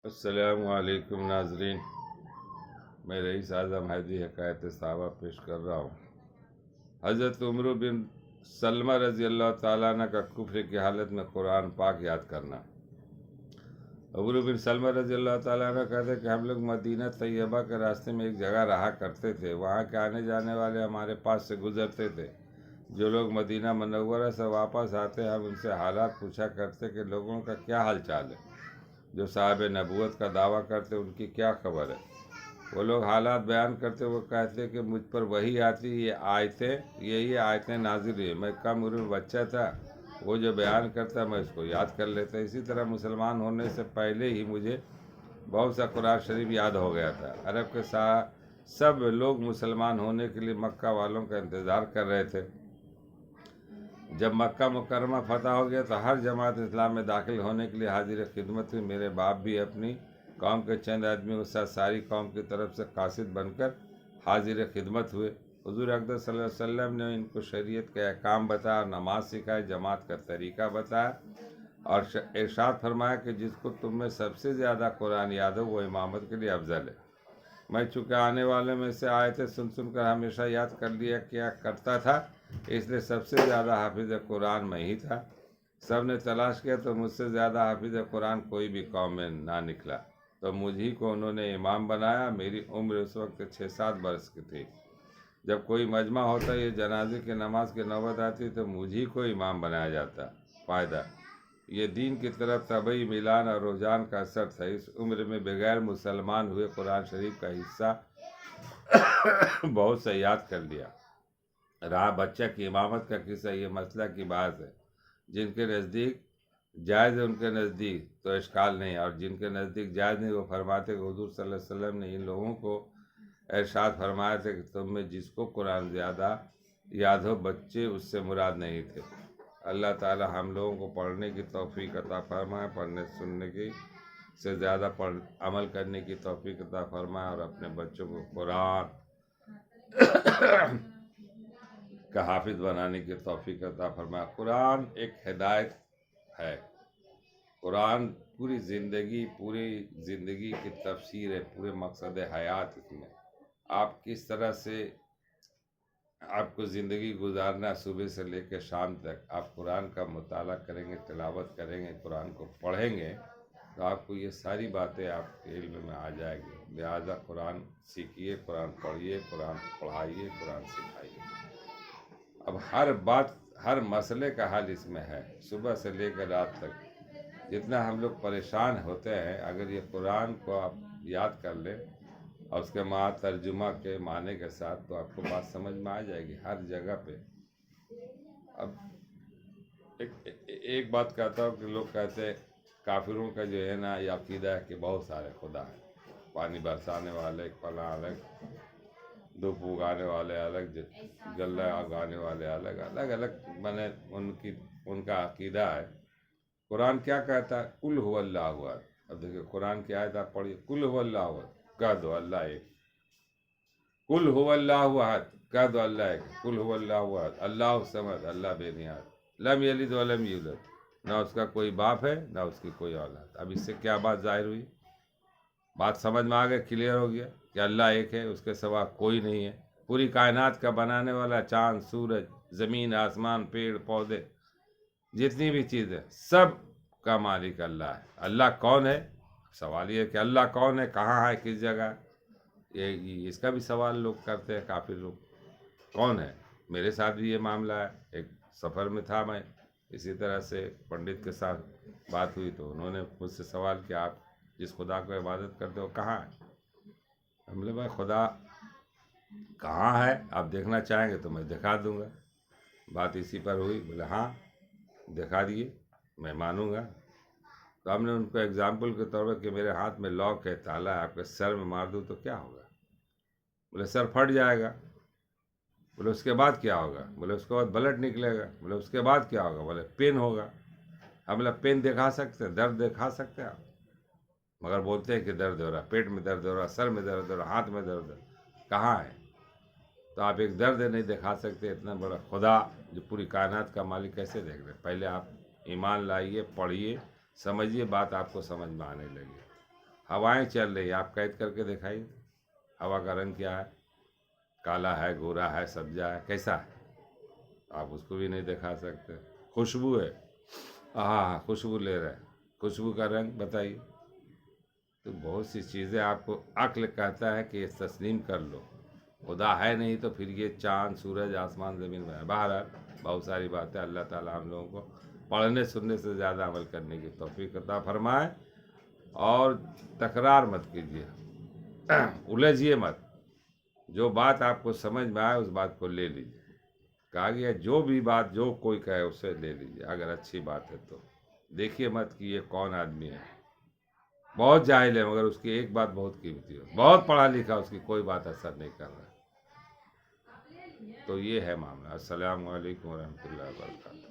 السلام علیکم ناظرین، میں رئیس اعظم حیدی حکایت صحابہ پیش کر رہا ہوں۔ حضرت عمر بن سلمہ رضی اللہ تعالیٰ عنہ کا کفر کی حالت میں قرآن پاک یاد کرنا۔ عمر بن سلمہ رضی اللہ تعالیٰ عنہ کہتے ہیں کہ ہم لوگ مدینہ طیبہ کے راستے میں ایک جگہ رہا کرتے تھے۔ وہاں کے آنے جانے والے ہمارے پاس سے گزرتے تھے۔ جو لوگ مدینہ منورہ سے واپس آتے ہم ان سے حالات پوچھا کرتے کہ لوگوں کا کیا حال چال ہے، جو صاحب نبوت کا دعویٰ کرتے ان کی کیا خبر ہے۔ وہ لوگ حالات بیان کرتے، وہ کہتے کہ مجھ پر وہی آتی، یہی آیتیں نازل ہوئی، میں کم عمر بچہ تھا، وہ جو بیان کرتا میں اس کو یاد کر لیتا۔ اسی طرح مسلمان ہونے سے پہلے ہی مجھے بہت سا قرآن شریف یاد ہو گیا تھا۔ عرب کے سب لوگ مسلمان ہونے کے لیے مکہ والوں کا انتظار کر رہے تھے۔ جب مکہ مکرمہ فتح ہو گیا تو ہر جماعت اسلام میں داخل ہونے کے لیے حاضر خدمت ہوئی۔ میرے باپ بھی اپنی قوم کے چند آدمیوں کے ساتھ ساری قوم کی طرف سے قاصد بن کر حاضر خدمت ہوئے۔ حضور اقدس صلی اللہ علیہ وسلم نے ان کو شریعت کے احکام بتایا اور نماز سکھائی، جماعت کا طریقہ بتایا اور ارشاد فرمایا کہ جس کو تم میں سب سے زیادہ قرآن یاد ہو وہ امامت کے لیے افضل ہے۔ میں چونکہ آنے والے میں سے آیتیں سن کر ہمیشہ یاد کر لیا کیا کرتا تھا، اس لیے سب سے زیادہ حافظ قرآن میں ہی تھا۔ سب نے تلاش کیا تو مجھ سے زیادہ حافظ قرآن کوئی بھی قوم میں نہ نکلا، تو مجھے کو انہوں نے امام بنایا۔ میری عمر اس وقت 6-7 برس کی تھی۔ جب کوئی مجمع ہوتا یا جنازے کی نماز کی نوبت آتی تو مجھے کو امام بنایا جاتا۔ فائدہ: یہ دین کی طرف طبعی میلان اور رجحان کا اثر تھا۔ اس عمر میں بغیر مسلمان ہوئے قرآن شریف کا حصہ بہت سے یاد کر لیا۔ رہا بچہ کی امامت کا قصہ، یہ مسئلہ کی بات ہے۔ جن کے نزدیک جائز ہے ان کے نزدیک تو اشکال نہیں، اور جن کے نزدیک جائز نہیں وہ فرماتے کہ حضور صلی اللہ علیہ وسلم نے ان لوگوں کو ارشاد فرمایا تھا کہ تم میں جس کو قرآن زیادہ یاد ہو بچے اس سے مراد نہیں تھے۔ اللہ تعالی ہم لوگوں کو پڑھنے کی توفیق عطا فرمائے، پڑھنے سننے کی سے زیادہ عمل کرنے کی توفیق عطا فرمائے اور اپنے بچوں کو قرآن کا حافظ بنانے کی توفیق عطا فرمائے۔ قرآن ایک ہدایت ہے۔ قرآن پوری زندگی کی تفسیر ہے، پورے مقصد حیات اس میں۔ آپ کس طرح سے آپ کو زندگی گزارنا، صبح سے لے کے شام تک آپ قرآن کا مطالعہ کریں گے، تلاوت کریں گے، قرآن کو پڑھیں گے تو آپ کو یہ ساری باتیں آپ کے علم میں آ جائے گی۔ لہٰذا قرآن سیکھیے، قرآن پڑھیے، قرآن پڑھائیے، قرآن سکھائیے۔ اب ہر مسئلے کا حل اس میں ہے، صبح سے لے کر رات تک۔ جتنا ہم لوگ پریشان ہوتے ہیں، اگر یہ قرآن کو آپ یاد کر لیں اور اس کے ترجمہ کے معنی کے ساتھ تو آپ کو بات سمجھ میں آ جائے گی ہر جگہ پہ۔ اب ایک بات کہتا ہوں کہ لوگ کہتے ہیں کافروں کا جو ہے نا یہ عقیدہ ہے کہ بہت سارے خدا ہیں، پانی برسانے والے فلاں الگ، دھوپ اگانے والے الگ، غلہ اگانے والے الگ مانے ان کا عقیدہ ہے۔ قرآن کیا کہتا ہے؟ قل هو اللہ احد۔ اب دیکھیں قرآن کی آیت آپ پڑھیے، قل هو اللہ احد، کہہ دو اللہ ایک۔ قل هو اللہ احد، کہہ دو اللہ ایک۔ قل هو اللہ احد، اللہ الصمد، اللہ بے نیاز، لم یلد ولم یولد، نہ اس کا کوئی باپ ہے نہ اس کی کوئی اولاد۔ اب اس سے کیا بات ظاہر ہوئی؟ بات سمجھ میں آ گیا، کلیئر ہو گیا کہ اللہ ایک ہے، اس کے سوا کوئی نہیں ہے۔ پوری کائنات کا بنانے والا، چاند، سورج، زمین، آسمان، پیڑ پودے، جتنی بھی چیزیں، سب کا مالک اللہ ہے۔ اللہ کون ہے؟ سوال یہ ہے کہ اللہ کون ہے، کہاں ہے، کس جگہ؟ اس کا بھی سوال لوگ کرتے ہیں کافی لوگ، کون ہے؟ میرے ساتھ بھی یہ معاملہ ہے۔ ایک سفر میں تھا میں، اسی طرح سے پنڈت کے ساتھ بات ہوئی تو انہوں نے مجھ سے سوال کیا آپ جس خدا کو عبادت کرتے ہو کہاں ہے؟ ہم نے بھائی خدا کہاں ہے آپ دیکھنا چاہیں گے تو میں دکھا دوں گا۔ بات اسی پر ہوئی، بولے ہاں دکھا دیے، میں مانوں گا۔ تو ہم نے ان کو ایگزامپل کے طور پر کہ میرے ہاتھ میں لاک ہے، تالا ہے، آپ کے سر میں مار دوں تو کیا ہوگا؟ بولے سر پھٹ جائے گا۔ بولے اس کے بعد کیا ہوگا؟ بولے اس کے بعد بلڈ نکلے گا۔ بولے اس کے بعد کیا ہوگا؟ بولے پین ہوگا۔ ہم بولے پین دکھا سکتے ہیں، درد دکھا سکتے ہیں آپ؟ مگر بولتے ہیں کہ درد ہو رہا، پیٹ میں درد ہو رہا، سر میں درد ہو رہا، ہاتھ میں درد ہو رہا، کہاں ہے؟ تو آپ ایک درد نہیں دکھا سکتے، اتنا بڑا خدا جو پوری کائنات کا مالک کیسے دیکھ رہے؟ پہلے آپ ایمان لائیے، پڑھیے، سمجھیے، بات آپ کو سمجھ میں آنے لگی۔ ہوائیں چل رہی ہیں، آپ قید کر کے دکھائیے ہوا کا رنگ کیا ہے، کالا ہے، گورا ہے، سبزہ ہے، کیسا ہے؟ آپ اس کو بھی نہیں دکھا سکتے۔ خوشبو ہے، ہاں خوشبو لے رہے ہیں، خوشبو کا رنگ بتائیے۔ تو بہت سی چیزیں آپ کو عقل کہتا ہے کہ یہ تسلیم کر لو، خدا ہے نہیں تو پھر یہ چاند سورج آسمان زمین میں ہے۔ بہرحال بہت ساری باتیں اللہ تعالیٰ ہم لوگوں کو پڑھنے سننے سے زیادہ عمل کرنے کی توفیق عطا فرمائے، اور تکرار مت کیجیے، الجھیے مت، جو بات آپ کو سمجھ میں آئے اس بات کو لے لیجیے۔ کہا گیا جو بھی بات جو کوئی کہے اسے لے لیجیے، اگر اچھی بات ہے تو دیکھیے مت کہ یہ کون آدمی ہے، بہت جاہل ہے مگر اس کی ایک بات بہت قیمتی ہو، بہت پڑھا لکھا اس کی کوئی بات اثر نہیں کر رہا۔ تو یہ ہے معاملہ۔ السلام علیکم ورحمۃ اللہ وبرکاتہ۔